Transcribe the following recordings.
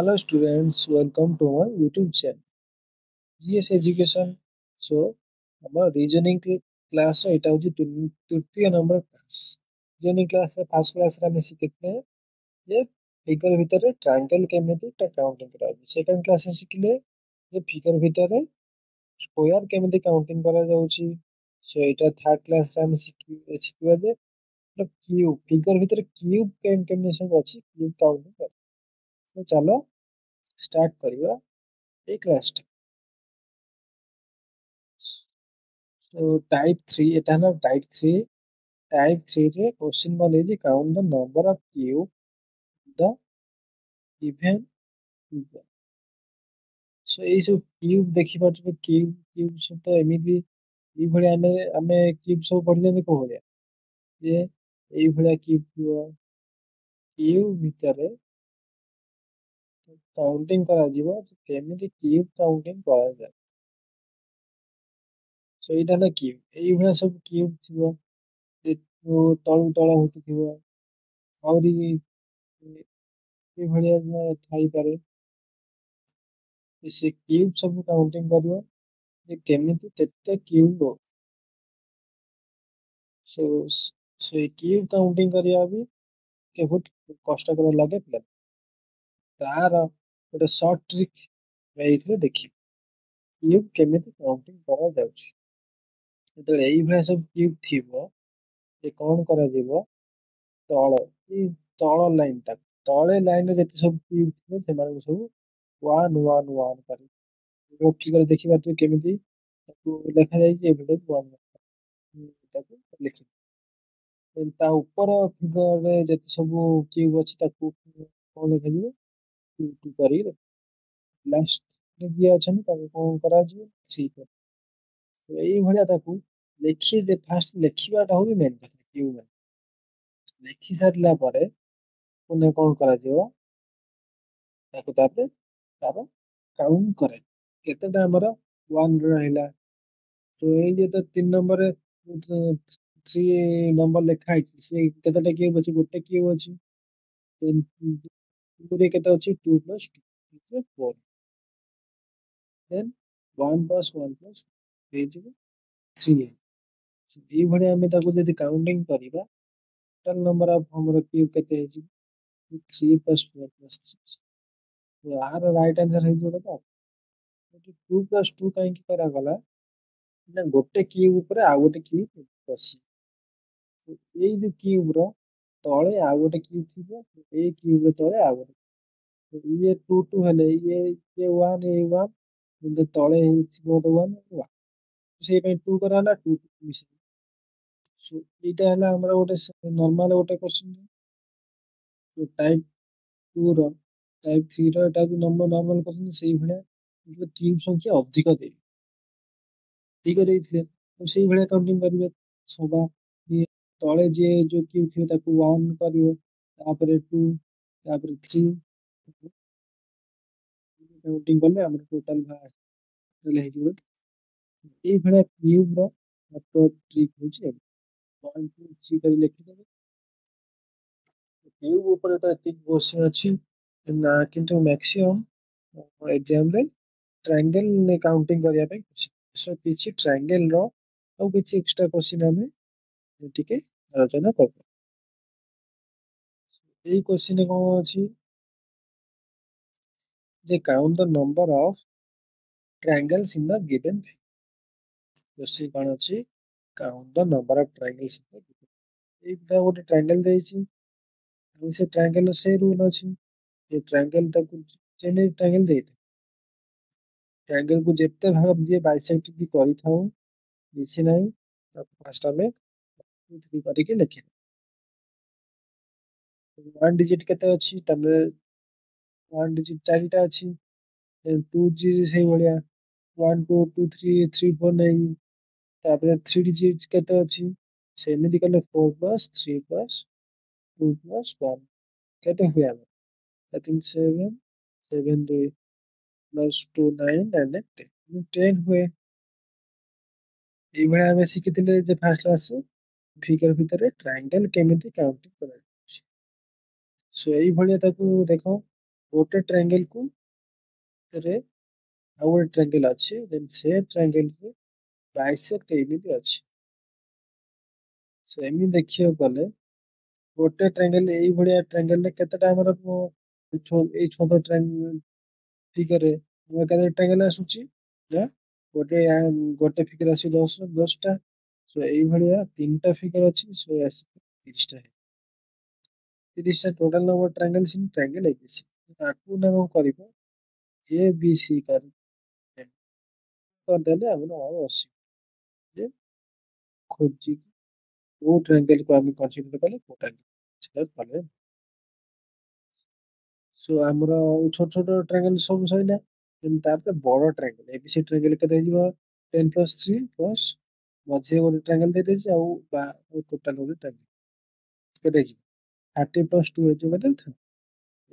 Hello students, welcome to my YouTube channel. GS Education. So, our reasoning class এটা হচ্ছে তৃতীয় নম্বর class. Reasoning ক্লাসে first ক্লাসে ଆମେ ଶିଖିଥିଲେ ଯେ ଫିଗର ଭିତରେ ଟ୍ରାଙ୍ଗେଲ କେମିତି କାଉଣ୍ଟିଂ କରାଯାଏ। ସେକେଣ୍ଡ କ୍ଲାସରେ ଶିଖିଲେ ଯେ ଫିଗର ଭିତରେ ସ୍କୋୟାର କେମିତି କାଉଣ୍ଟିଂ କରାଯାଉଛି। ସୋ ଏଇଟା ଥାର୍ଡ କ୍ଲାସରେ ଆମେ ଶିଖିବା ଯେ କ୍ୟୁବ ଫିଗର ଭିତରେ କ୍ୟୁବ କେମିତି ସବୁ ଅଛି କ୍ୟୁବ କାଉଣ୍ଟିଂ କରିବା। ତ ଚାଲ ଷ୍ଟାର୍ଟ କରିବା এই ক্লাসটা। So type 3 এটা হলো type 3 type 3 রে কোশ্চেন বলেছে count the number of cube the given figure। So এই ସବୁ cube ଦେଖି ପାରୁଛୁ cube ସବୁ ତ ଏମିତି ଏଇଭଳିଆ ଆମେ cube ସବୁ ପଢିଛନ୍ତି କୋଉ ଭଳିଆ ଯେ ଏଇଭଳିଆ cube ଥିବ cube ଭିତରେ କାଉଣ୍ଟିଂ କରାଯିବ କେମିତି cube କାଉଣ୍ଟିଂ କରାଯାଏ। So ଏଇଟା ହେଲା cube ଏଇଭଳିଆ ସବୁ cube ଥିବ ତଳୁ ତଳ ହେଇକି ଥିବ ଆହୁରି ଏଇଭଳିଆ ଥାଇପାରେ ସେ କ୍ୟୁବ ସବୁ କାଉଣ୍ଟିଂ କରିବ ଯେ କେମିତି କେତେ କ୍ୟୁବ ରହୁଛି। ସେ କ୍ୟୁବ କାଉଣ୍ଟିଂ କରିବା ବି ବହୁତ କଷ୍ଟକର ଲାଗେ ପିଲା ତାର ଗୋଟେ ସର୍ଟ ଟ୍ରିକ୍ ଏଇଥିରେ ଦେଖିବ କ୍ୟୁବ କେମିତି କାଉଣ୍ଟିଂ କରାଯାଉଛି। ଯେତେବେଳେ ଏଇଭଳିଆ ସବୁ କ୍ୟୁବ ଥିବ ସେ କଣ କରାଯିବ ତଳ ଲାଇନଟା ତଳେ ଲାଇନରେ ଯେତେ ସବୁ କ୍ୟୁବ ଥିବେ ସେମାନଙ୍କୁ ସବୁ ୱାନ ୱାନ ୱାନ କରି ଫିଗର ଦେଖିପାରୁଥିବେ କେମିତି ତାକୁ ଲେଖାଯାଇଛି ଏଭଳି ତାକୁ ଲେଖି ତା ଉପର ଫିଗରରେ ଯେତେ ସବୁ କ୍ୟୁବ ଅଛି ତାକୁ କଣ ଲେଖାଯିବ ଟୁ କରି ଲାଷ୍ଟ ଯିଏ ଅଛନ୍ତି ତାକୁ କଣ କରାଯିବ ଥ୍ରୀ କରି ଏଇଭଳିଆ ତାକୁ ଫାଷ୍ଟ ଲେଖିବାଟା ହଉଛି ମେନ୍ କଥା କ୍ୟୁବ ମାନେ ଲେଖି ସାରିଲା ପରେ ପୁଣି କଣ କରାଯିବ ତାକୁ ତାପରେ ତାର କାଉଣ୍ଟ କରାଯିବ କେତେଟା ଆମର ୱାନ ରହିଲା। ସୋ ଏଇ ଯେ ତ 3 ନମ୍ବରରେ 3 ନମ୍ବର ଲେଖା ହେଇଛି ସେ କେତେଟା କ୍ୟୁବ ଅଛି ଗୋଟେ କ୍ୟୁବ ଅଛି। ରେ କେତେ ଅଛି 2 + 2 4 then 1 + 1 + ହେଇଯିବ 3 ଏଇଭଳିଆ ଆମେ ତାକୁ ଯଦି କାଉଣ୍ଟିଂ କରିବା ଟୋଟାଲ ନମ୍ବର ଅଫ ଆମର କ୍ୟୁବ କେତେ ହେଇଯିବ 3 + 4 + 3 ଆର ରାଇଟ ଆନ୍ସର ହେଇଯିବ କେତେ 2 + 2 କାହିଁକି କରାଗଲା ନା ଗୋଟେ କ୍ୟୁବ ଉପରେ ଆଉ ଗୋଟେ କ୍ୟୁବ ବସି ଏଇ ଯୋଉ କ୍ୟୁବ ର ତଳେ ଆଉ ଗୋଟେ କ୍ୟୁବ ଥିବ ଏଇ କ୍ୟୁବ ର ତଳେ ଆଉ ଗୋଟେ ଇଏ 2 2 ହେଲେ ଇଏ 1 ଏ 1 କିନ୍ତୁ ତଳେ ହେଇଥିବ ଗୋଟେ 1 ସେଇ ପାଇଁ 2 କରାହେଲା 2 ମିଶେଇ ଏଇଟା ହେଲା ଆମର ଗୋଟେ ନର୍ମାଲ ଗୋଟେ କ୍ୱେଶ୍ଚନ ଟାଇପ 2 ର ଟାଇପ 3 ର ଏଟା ବି ନର୍ମାଲ କ୍ୱେଶ୍ଚନ ସେଇଭଳିଆ କ୍ୟୁବ ସଂଖ୍ୟା ଅଧିକ ଦେଇଥିଲେ ସେଇଭଳିଆ କାଉଣ୍ଟିଂ କରିବେ ସବା ତଳେ ଯିଏ ଯୋଉ କ୍ୟୁବ ଥିବ ତାକୁ 1 କରିବ ତାପରେ 2 ତାପରେ 3 କାଉଣ୍ଟିଂ କଲେ ଆମର ଟୋଟାଲ ହେଇଯିବ এইভଳିଆ କ୍ୟୁବ ର ଟ୍ରିକ୍ ହଉଛି 1 2 3 କରି ଲେଖିଦେବେ କ୍ୟୁବ ଉପରେ ତ ଏତିକି କ୍ୱେଶ୍ଚନ ଅଛି ନା କିନ୍ତୁ ମ୍ୟାକ୍ସିମମ୍ ଏକ୍ସାମ ରେ ଟ୍ରାଙ୍ଗେଲ କାଉଣ୍ଟିଂ କରିବା ପାଇଁ ସୋ କିଛି ଟ୍ରାଙ୍ଗେଲ ର ଆଉ କିଛି ଏକ୍ସଟ୍ରା କ୍ୱେଶ୍ଚନ ଆମେ ଟିକେ ଆଲୋଚନା କରିବା। ଏଇ କ୍ୱେଶ୍ଚନ କଣ ଅଛି ଯେ count the number of triangles in the given figure। Question कौन अछि count the number of triangles in the given एक गोटे ट्रायंगल देछि और से ट्रायंगल से रूल अछि ये ट्रायंगल तक जेने ट्रायंगल देते ट्रायंगल को जेते भाग जे बाइसेक्ट भी करि थाउ किछि नै तो फर्स्ट में 2 3 करि के लिखि वन डिजिट केते अछि तमे वन डिजिट चारिटा अछि 2 डिजिट से बढ़िया 1 2 2 3 3 4 नहीं तापर 3 डिजिट केते अछि सेमिति कले 4 + 3 + 2 + 1 केते हुआ आई थिंक 7 7 2 + 2 9 and 10 हुए এই ভଳିଆ ଆମେ ଶିଖିଥିଲେ ଯେ ଫାର୍ଷ୍ଟ କ୍ଲାସ ଫିଗର ଭିତରେ ଟ୍ରାୟାଙ୍ଗେଲ କେମିତି କାଉଣ୍ଟିଂ କରାଯାଉଛି। ସୋ ଏଇ ଭଳିଆ ତାକୁ ଦେଖ गोटे ट्रायंगल को रे ଆଉ ଗୋଟେ ट्रायंगल ଅଛି देन से ट्रायंगल को बाइसेक्ट एमिति ଅଛି। सो एमि देखियो गले गोटे ट्रायंगल एई भलिया ट्रायंगल रे केतेटा हमर एई छोटो ट्रायंगल फिगर रे हमर केते ट्रायंगल आसुची जे गोटे गोटे फिगर आसी 10 टा। सो एई भलिया तीनटा फिगर अछि सो आसी 30 टा 30 टा total number triangle in triangle ABC ताकू ना को करिवो एबीसी कर देले हमर ଆଉ ଅସି ଯେ खोजी କୋଉ ट्रायंगल को हम कंसीडर कले कोटा सेलेक्ट कले। सो हमर छोट छोट ट्रायंगल सब सइला देन तापर बड़ ट्रायंगल एबीसी ट्रायंगल केते हिजो 10 + 3 प्लस मझे ଗୋଟେ ट्रायंगल दे देछि ଆଉ टोटल ଗୋଟେ ट्रायंगल केते हिजो 30 + 2 हिजो केते थ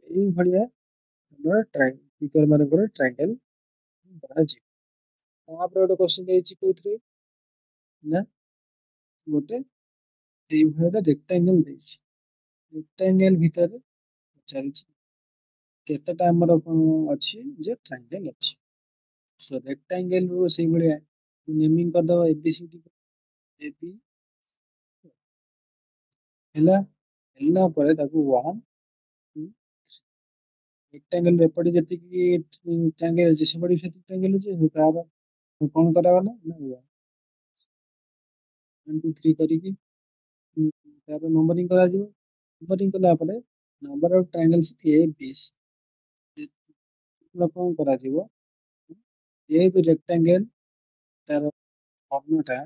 एई भलिया हमर ट्रायंगल फिगर मानकर ट्रायंगल बनाजी। तापर ଗୋଟେ क्वेश्चन ଦେଇଛି कोउथरे ना ଗୋଟେ ଏଇ ଭଳିଆ रेक्टेंगल ଦେଇଛି रेक्टेंगल ଭିତରେ ଚାଲିଛି केतेटा हमर अछि जे ट्रायंगल अछि। सो रेक्टेंगल रो सेई भलिया नेमिंग कर दबा एबीसीडी एबी ହେଲା ହେଲା ପରେ ତାକୁ 1 2 रेक्टेंगल रे पड़ी जति कि ट्रायंगल अछि सेपड़ी सेति ट्रायंगल अछि तार कोन करागला ना 1 2 3 करिकि तापर नंबरिंग करा जिवो नंबरिंग कला ପରେ number of triangles A B C कोन करा जिवो ए जो रेक्टेंगल तार फॉर्मटा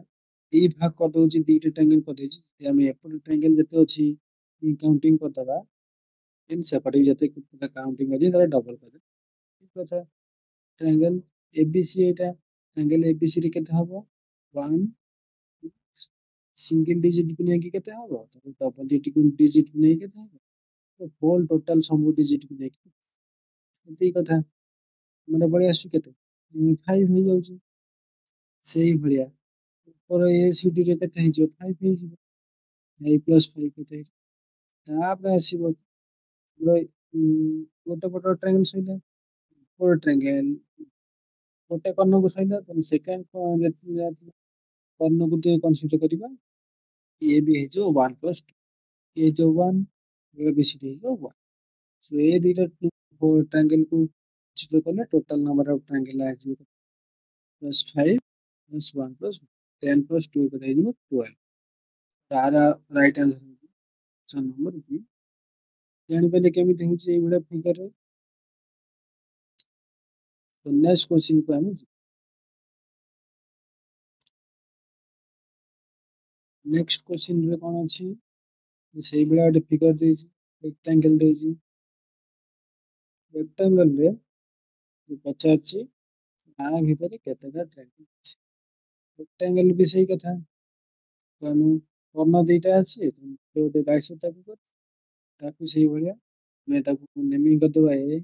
दी भाग कर दउची दीटा ट्रायंगल कर देछि जे हम एपट ट्रायंगल जते अछि काउंटिंग कर दबा इन सेपटे जते काउंटिंग अछि तार डबल कर दे ठीक अच्छा ट्रायंगल एबीसी एटा ट्रायंगल एबीसी रे केते हबो 1 सिंगल डिजिट को नेकी केते हबो तो डबल डिजिट को नेकी केते हबो तो होल टोटल सब डिजिट को नेकी एती कथा माने बढिया आसु केते 5 हो जाउची सेही भलिया और एसीडी रे केते हे जो 5 हे जो 5 + 5 केते तापर आसीबो गोटे पट ट्रायंगल सइला फोर ट्रायंगल गोटे कर्ण को सइला देन सेकंड कर्ण को ते कंसीडर करिबा ए भी हे जो 1 + 2 ए जो 1 ए बी सी डी जो 1 सो ए दुइटा ट्रायंगल को कंसीडर करले टोटल नंबर ऑफ ट्रायंगल आ जो +5 + 1 + 10 + 2 केते हे जो 12 तारा right answer option number B जानि पहले केमिति होची ए बडा फिगर रे तो नेक्स्ट क्वेश्चन को हम नेक्स्ट क्वेश्चन रे कोन अछि सेही बडा ଗୋଟେ फिगर ଦେଇଛି रेक्टेंगल ଦେଇଛି रेक्टेंगल रे पचारछि आ ଭିତରେ କେତେଟା ट्रायंगल ଅଛି रेक्टेंगल भी सेही कथा तो हम कर्ण दुईटा अछि तो ଗୋଟେ ବାଇଶ ତାକୁ କରି ताकू सेही भलिया मैं ताकू नेमिंग कर दबा ए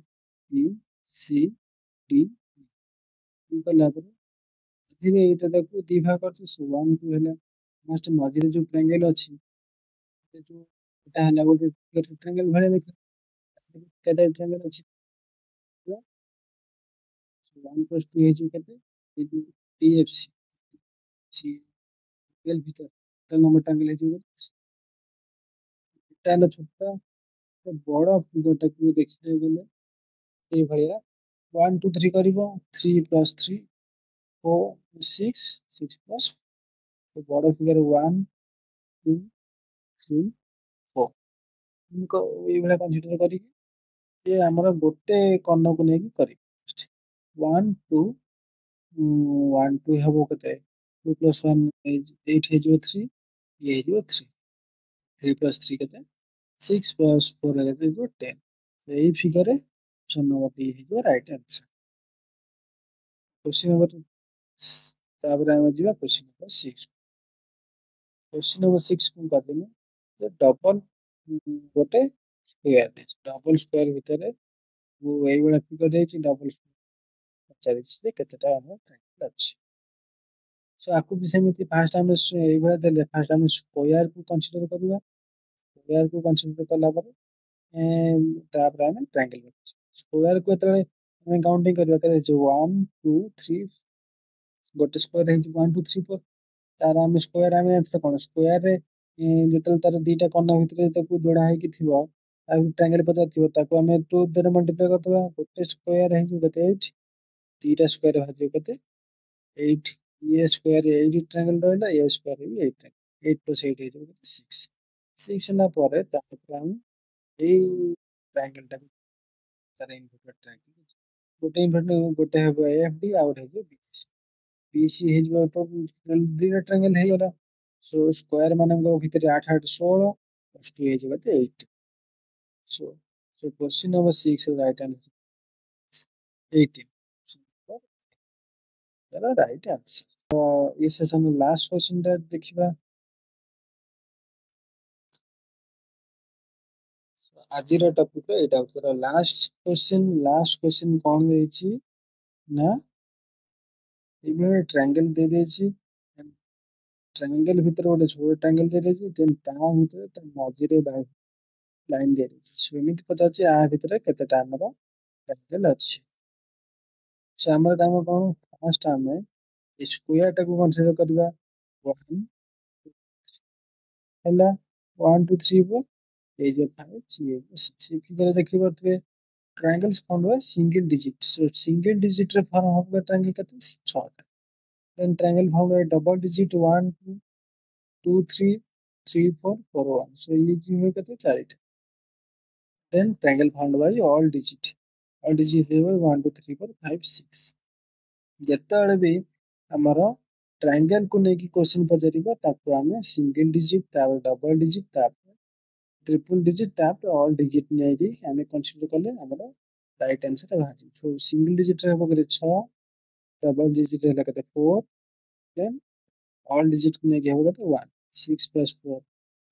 बी सी डी कला पर धीरे एटा ताकू दी भाग करछि सो 1 2 हैला लास्ट मझिरे जो ट्रायंगल अछि से जो एटा हैला ଗୋଟେ ट्रायंगल भलिया देख केते ट्रायंगल अछि 1 + 2 हे जो केते डीएफसी सी एल भीतर टोटल नंबर ट्रायंगल हे जो एटा ना छोटा बड़ फिगर टाकू देखिले गेले এই ভଳିয়া 1 2 3 କରିବ 3 + 3 4 6 6 + तो बड़ फिगर 1 2 3 4 इनको এই ভଳିয়া कन्सिडर करी ये हमर गोटे कर्ण को नेकी करी 1 2 1 2 हबो केते 2 + 1 8 हे जो 3 ये हे जो 3 3 + 3 केते 6 + 4 हे जो 10 तो এই ফিগারে অপশন নম্বর ডি हे जो राइट आंसर क्वेश्चन नंबर तापर हम जिबा क्वेश्चन नंबर 6 क्वेश्चन नंबर 6 को करदेले जे डबल गोटे स्क्वायर देछि डबल स्क्वायर भितरे वो एई वाला फिगर देछि डबल स्क्वायर पचारिछि जे केतेटा हमर ट्रायंगल अछि सो आकु भी सेमिति फास्ट हम एई वाला देले फास्ट हम स्क्वायर को कंसीडर करबा स्क्वायर को कंसीडर करला पर तापर हम ट्रायंगल स्क्वायर को एतले ଆମେ काउंटिंग करबा केते जे 1 2 3 गोटे स्क्वायर है 1 2 3 4 तार ଆମେ स्क्वायर ଆମେ ଜାଣିଛେ କଣ स्क्वायर रे ଯେତେବେଳେ ତାର ଦିଟା କର୍ଣ୍ଣ ଭିତରେ ତାକୁ ଯୋଡା ହେଇକି ଥିବ ଆଉ ଟ୍ରାଙ୍ଗେଲ ପଚାରିଥିବ ତାକୁ ଆମେ 2 ଦ୍ୱାରା ମଲ୍ଟିପ୍ଲାଏ କରିଦବା ଗୋଟେ ସ୍କ୍वायर ହେଇଯିବ କେତେ 8 ଦିଟା ସ୍କ୍वायर ଭାଜିବ କେତେ 8 ये स्क्वायर 8 ट्रायंगल रहला ये स्क्वायर भी 8 8 प्लस 8 ହେଇଯିବ କେତେ 6 6 ହେଲା ପରେ ତାପରେ ଆମେ ଏଇ ट्रायंगल ଟା ତାର ଇନଭର୍ଟେଡ ट्रायंगल ଗୋଟେ ଇନଭର୍ଟେଡ ଗୋଟେ ହେବ AFD ଆଉ ଗୋଟେ ହେବ BC BC ହେଇଯିବ ଦିଟା ट्रायंगल ହେଇଗଲା सो स्क्वायर मानक ଭିତରେ 8 8 16 plus 2 ହେଇଯିବ କେତେ 8 so so question number 6 is right answer 18 so the right answer ये सेशन लास्ट क्वेश्चन टा देखिबा आजिर टॉपिक रे एटा होतरा लास्ट क्वेश्चन कोन देछि ना इमे ट्रायंगल दे देछि ट्रायंगल भीतर गोटे छोटा ट्रायंगल दे देछि देन ता भीतर ता मझिरे लाइन दे देछि सो एमिति पचाछि आ भीतर केतेटा हमर ट्रायंगल अछि से हमर काम कोन फर्स्ट हमें स्क्वायर टा को कंसीडर करबा 1 ହେଲା 1 2 3 4 ये जो 5 ये 6 फिगर देखि परतबे triangles found by single digit so single digit रे फॉर्म होबे ट्रायंगल केते 6 टा then triangle found by double digit 1 2 2 3 3 4 4 1 so ये जी हो केते 4 टा then triangle found by all digit level 1 2 3 4 5 6 ଯେତେବେଳେ ବି ଆମର ट्रायंगल को नेकी क्वेश्चन पचारिबा ताको हमें सिंगल डिजिट तापर डबल डिजिट तापर ट्रिपल डिजिट तापर ऑल डिजिट नेकी हमें कंसीडर करले हमरो राइट आंसर बाहर सो सिंगल डिजिट रे हबो केते 6 डबल डिजिट रे केते 4 देन ऑल डिजिट को नेकी हबो केते 1 6 प्लस 4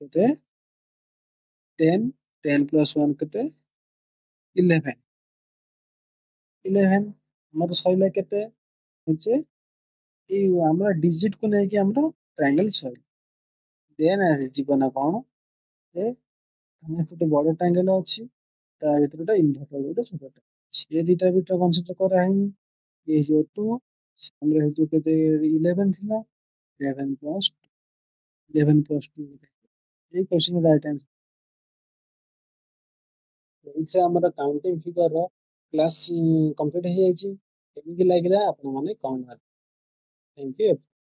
केते 10 10 प्लस 1 केते 11 11 हमर सइला केते जे ए हमरा डिजिट को नेकी हमरो ट्रायंगल सइल देन आसी जीवन कोन ए ଆମେ ଗୋଟେ ବଡ ଟ୍ରାଙ୍ଗେଲ ଅଛି ତା ଭିତରେ ଗୋଟେ ଇନଭର୍ଟର ଗୋଟେ ଛୋଟଟା ଅଛି ଏ ଦିଟା ଭିତରେ କନସିଡର କରାହେଇନି ଏ ହେଇଯିବ 2 ଆମର ହେଇଯିବ କେତେ 11 ଥିଲା 11 ପ୍ଲସ 11 ପ୍ଲସ 2 ଏଇ क्वेश्चन राइट आंसर ଏଇଥିରେ ଆମର କାଉଣ୍ଟିଂ ଫିଗର ର କ୍ଲାସ କମ୍ପ୍ଲିଟ ହେଇଯାଇଛି କେମିତି ଲାଗିଲା ଆପଣ ମାନେ କମେଣ୍ଟ ଥ୍ୟାଙ୍କ ୟୁ